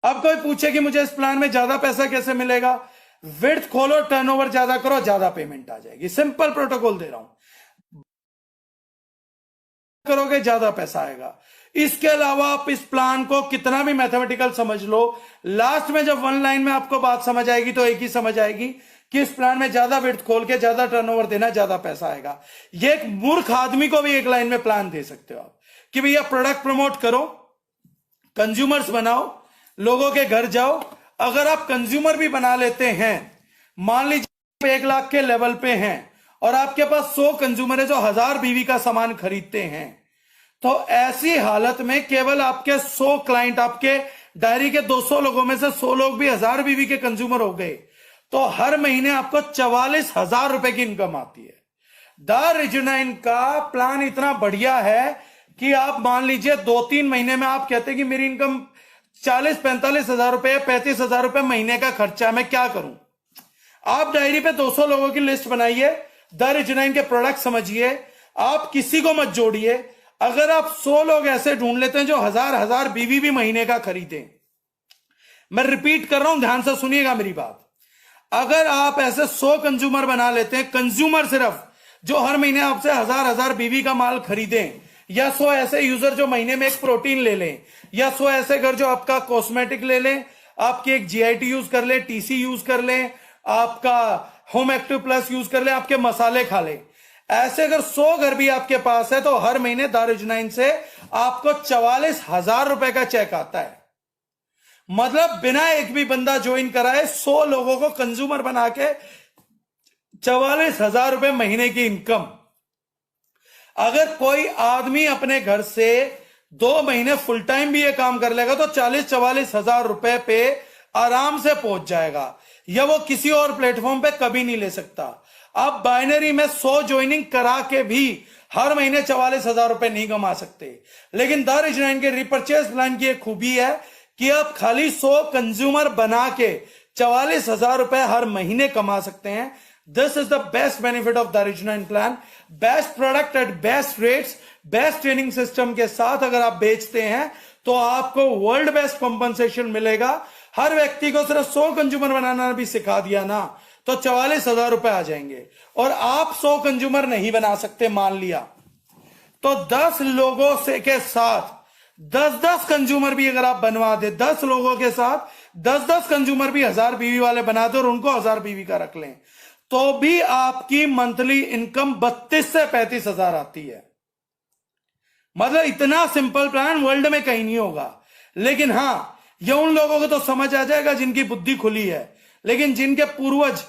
अब कोई पूछे कि मुझे इस प्लान में ज्यादा पैसा कैसे मिलेगा, विड्थ खोलो, टर्नओवर ज्यादा करो, ज्यादा पेमेंट आ जाएगी। सिंपल प्रोटोकॉल दे रहा हूं, करोगे ज्यादा पैसा आएगा। इसके अलावा आप इस प्लान को कितना भी मैथमेटिकल समझ लो, लास्ट में जब वन लाइन में आपको बात समझ आएगी तो एक ही समझ आएगी कि इस प्लान में ज्यादा विड्थ खोल के ज्यादा टर्नओवर देना, ज्यादा पैसा आएगा। ये एक मूर्ख आदमी को भी एक लाइन में प्लान दे सकते हो आप कि भैया प्रोडक्ट प्रमोट करो, कंज्यूमर्स बनाओ, लोगों के घर जाओ। अगर आप कंज्यूमर भी बना लेते हैं, मान लीजिए 1 लाख के लेवल पे हैं और आपके पास 100 कंज्यूमर है जो 1000 बीवी का सामान खरीदते हैं, तो ऐसी हालत में केवल आपके 100 क्लाइंट, आपके डायरी के 200 लोगों में से 100 लोग भी 1000 बीवी के कंज्यूमर हो गए, तो हर महीने आपको 44,000 रुपए की इनकम आती है। द रिजनाइन का प्लान इतना बढ़िया है कि आप मान लीजिए 2-3 महीने में आप कहते हैं कि मेरी इनकम 40-45 हजार रुपए, 35 हजार रुपए महीने का खर्चा, मैं क्या करूं। आप डायरी पे 200 लोगों की लिस्ट बनाइए, द रिजनाइन के प्रोडक्ट समझिए, आप किसी को मत जोड़िए। अगर आप 100 लोग ऐसे ढूंढ लेते हैं जो 1000 बीवी भी महीने का खरीदें, मैं रिपीट कर रहा हूं, ध्यान से सुनिएगा मेरी बात। अगर आप ऐसे 100 कंज्यूमर बना लेते हैं, कंज्यूमर सिर्फ, जो हर महीने आपसे 1000 बीवी का माल खरीदें, या 100 ऐसे यूजर जो महीने में एक प्रोटीन ले लें, या 100 ऐसे घर जो आपका कॉस्मेटिक ले लें, आपकी एक जीआईटी यूज कर लें, टीसी यूज कर लें, आपका होम एक्टिव प्लस यूज कर लें, आपके मसाले खा लें, ऐसे अगर 100 घर भी आपके पास है तो हर महीने दारुजनाइन से आपको 44,000 रुपए का चेक आता है। मतलब बिना एक भी बंदा ज्वाइन कराए 100 लोगों को कंज्यूमर बना के 44,000 रुपए महीने की इनकम। अगर कोई आदमी अपने घर से 2 महीने फुल टाइम भी ये काम कर लेगा तो 40-44 हजार रुपए पे आराम से पहुंच जाएगा, या वो किसी और प्लेटफॉर्म पे कभी नहीं ले सकता। आप बाइनरी में 100 ज्वाइनिंग करा के भी हर महीने 44,000 रुपए नहीं कमा सकते। लेकिन द रिजनाइन के रिपर्चेज प्लान की एक खूबी है कि आप खाली 100 कंज्यूमर बना के 44,000 रुपए हर महीने कमा सकते हैं। This is the best benefit of the रिजनाइन plan. Best product at best rates, best training system के साथ अगर आप बेचते हैं तो आपको वर्ल्ड बेस्ट कॉम्पनसेशन मिलेगा। हर व्यक्ति को सिर्फ 100 कंज्यूमर बनाना भी सिखा दिया ना तो 44,000 रुपए आ जाएंगे। और आप 100 कंज्यूमर नहीं बना सकते मान लिया, तो 10 लोगों से के साथ 10-10 कंज्यूमर भी अगर आप बनवा दे, 10 लोगों के साथ 10-10 कंज्यूमर भी 1000 बीवी वाले बना दे और उनको 1000 बीवी का रख लें, तो भी आपकी मंथली इनकम 32 से 35 हजार आती है। मतलब इतना सिंपल प्लान वर्ल्ड में कहीं नहीं होगा। लेकिन हां, ये उन लोगों को तो समझ आ जाएगा जिनकी बुद्धि खुली है। लेकिन जिनके पूर्वज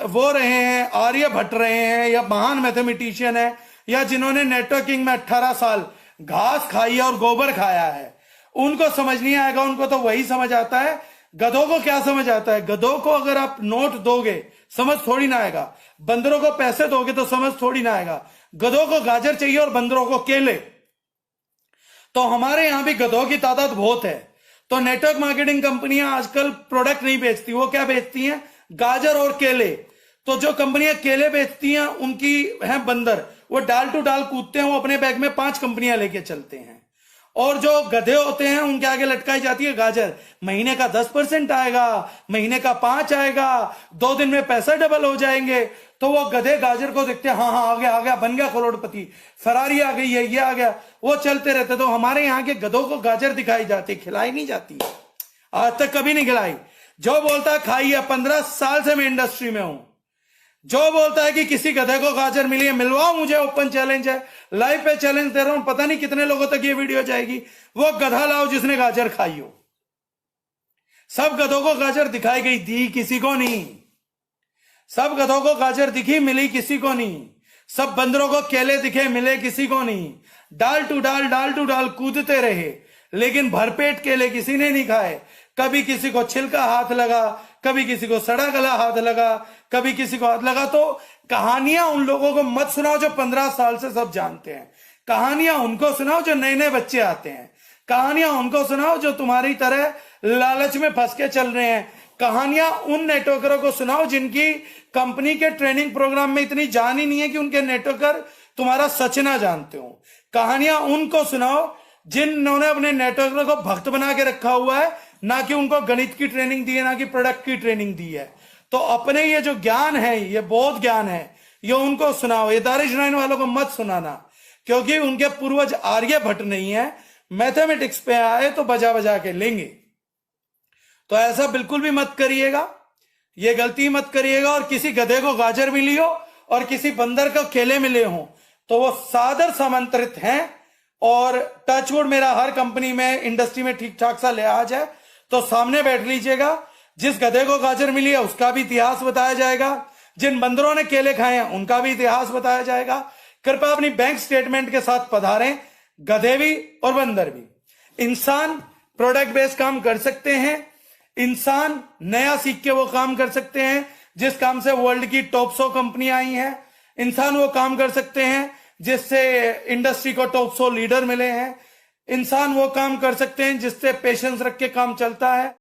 वो रहे हैं, आर्यभट्ट रहे हैं, या महान मैथमेटिशियन है, या जिन्होंने नेटवर्किंग में 18 साल घास खाई है और गोबर खाया है, उनको समझ नहीं आएगा। उनको तो वही समझ आता है। गधों को क्या समझ आता है? गधों को अगर आप नोट दोगे समझ थोड़ी ना आएगा, बंदरों को पैसे दोगे तो समझ थोड़ी ना आएगा। गधों को गाजर चाहिए और बंदरों को केले। तो हमारे यहां भी गधों की तादाद बहुत है। तो नेटवर्क मार्केटिंग कंपनियां आजकल प्रोडक्ट नहीं बेचती, वो क्या बेचती हैं? गाजर और केले। तो जो कंपनियां केले बेचती हैं उनकी हैं बंदर, वो डाल टू डाल कूदते हैं, वो अपने बैग में 5 कंपनियां लेके चलते हैं। और जो गधे होते हैं उनके आगे लटकाई जाती है गाजर, महीने का 10% आएगा, महीने का 5 आएगा, 2 दिन में पैसा डबल हो जाएंगे। तो वो गधे गाजर को देखते हैं, हाँ हाँ आ गया बन गया करोड़पति, फरारी आ गई है, ये आ गया, वो चलते रहते। तो हमारे यहाँ के गधों को गाजर दिखाई जाती, खिलाई नहीं जाती, आज तक कभी नहीं खिलाई। जो बोलता है खाई है, 15 साल से मैं इंडस्ट्री में हूं, जो बोलता है कि किसी गधे को गाजर मिली है मिलवाओ मुझे, ओपन चैलेंज है, लाइव पे चैलेंज दे रहा हूं, पता नहीं कितने लोगों तक ये वीडियो जाएगी, वो गधा लाओ जिसने गाजर खाई हो। सब गधों को गाजर दिखाई गई, दी किसी को नहीं। सब गधों को गाजर दिखी, मिली किसी को नहीं। सब बंदरों को केले दिखे, मिले किसी को नहीं। डाल टू डाल कूदते रहे, लेकिन भरपेट केले किसी ने नहीं खाए। कभी किसी को छिलका हाथ लगा, कभी किसी को सड़ा गला हाथ लगा, कभी किसी को हाथ लगा। तो कहानियां उन लोगों को मत सुनाओ जो 15 साल से सब जानते हैं। कहानियां उनको सुनाओ जो नए नए बच्चे आते हैं। कहानियां उनको सुनाओ जो तुम्हारी तरह लालच में फंस के चल रहे हैं। कहानियां उन नेटवर्करों को सुनाओ जिनकी कंपनी के ट्रेनिंग प्रोग्राम में इतनी जान ही नहीं है कि उनके नेटवर्कर तुम्हारा सच ना जानते हो। कहानियां उनको सुनाओ जिन्होंने अपने नेटवर्कर को भक्त बना के रखा हुआ है, ना कि उनको गणित की ट्रेनिंग दी है, ना कि प्रोडक्ट की ट्रेनिंग दी है। तो अपने ये जो ज्ञान है, ये बौद्ध ज्ञान है, ये उनको सुनाओ। ये दारुशनाइन वालों को मत सुनाना, क्योंकि उनके पूर्वज आर्यभट्ट नहीं है, मैथमेटिक्स पे आए तो बजा बजा के लेंगे। तो ऐसा बिल्कुल भी मत करिएगा, ये गलती मत करिएगा। और किसी गधे को गाजर मिली हो और किसी बंदर को केले मिले हों तो वो सादर सामंत्रित हैं। और टचवुड मेरा हर कंपनी में, इंडस्ट्री में ठीक ठाक सा लिहाज है, तो सामने बैठ लीजिएगा। जिस गधे को गाजर मिली है उसका भी इतिहास बताया जाएगा, जिन बंदरों ने केले खाए हैं उनका भी इतिहास बताया जाएगा। कृपया अपनी बैंक स्टेटमेंट के साथ पधारें, गधे भी और बंदर भी। इंसान प्रोडक्ट बेस्ड काम कर सकते हैं, इंसान नया सीख के वो काम कर सकते हैं जिस काम से वर्ल्ड की टॉप 100 कंपनियां आई हैं। इंसान वो काम कर सकते हैं जिससे इंडस्ट्री को टॉप 100 लीडर मिले हैं। इंसान वो काम कर सकते हैं जिससे पेशेंस रख के काम चलता है।